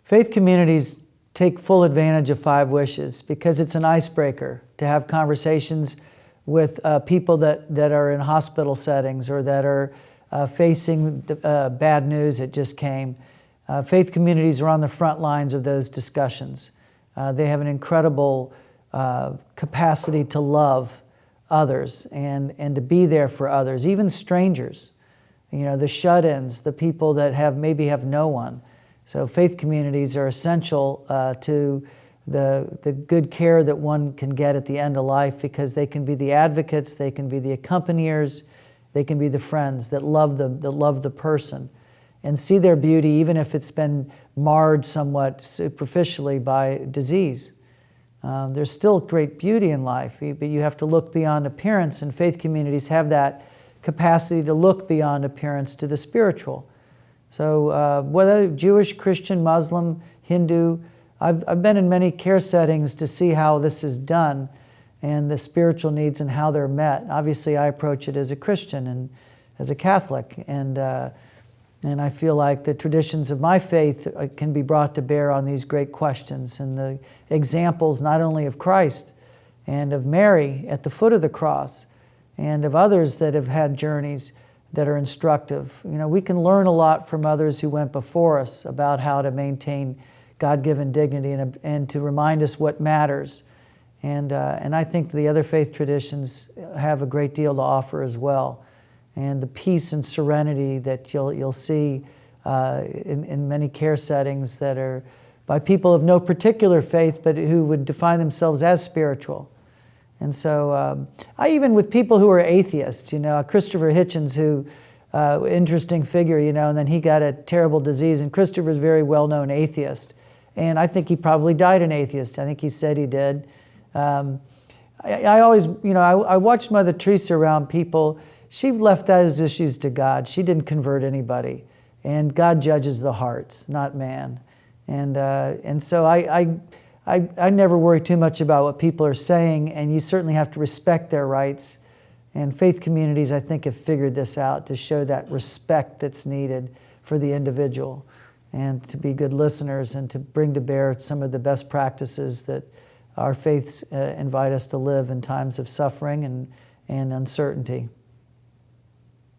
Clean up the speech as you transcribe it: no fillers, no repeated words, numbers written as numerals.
Faith communities take full advantage of 5 wishes because it's an icebreaker to have conversations with people that are in hospital settings or that are facing the, bad news that just came. Faith communities are on the front lines of those discussions. They have an incredible capacity to love others and to be there for others, even strangers. You know, the shut-ins, the people that maybe have no one. So faith communities are essential to the good care that one can get at the end of life because they can be the advocates, they can be the accompaniers, they can be the friends that love the person and see their beauty even if it's been marred somewhat superficially by disease. There's still great beauty in life, but you have to look beyond appearance, and faith communities have that capacity to look beyond appearance to the spiritual. So whether Jewish, Christian, Muslim, Hindu, I've been in many care settings to see how this is done and the spiritual needs and how they're met. Obviously, I approach it as a Christian and as a Catholic, and I feel like the traditions of my faith can be brought to bear on these great questions and the examples not only of Christ and of Mary at the foot of the cross and of others that have had journeys that are instructive. You know, we can learn a lot from others who went before us about how to maintain God-given dignity and to remind us what matters. And I think the other faith traditions have a great deal to offer as well. And the peace and serenity that you'll see in many care settings that are by people of no particular faith, but who would define themselves as spiritual. And so I even with people who are atheists, you know, Christopher Hitchens, who, interesting figure, you know, and then he got a terrible disease, and Christopher's a very well-known atheist. And I think he probably died an atheist. I think he said he did. I always, you know, I watched Mother Teresa around people. She left those issues to God. She didn't convert anybody. And God judges the hearts, not man. And so I never worry too much about what people are saying, and you certainly have to respect their rights. And faith communities, I think, have figured this out to show that respect that's needed for the individual and to be good listeners and to bring to bear some of the best practices that our faiths invite us to live in times of suffering and uncertainty.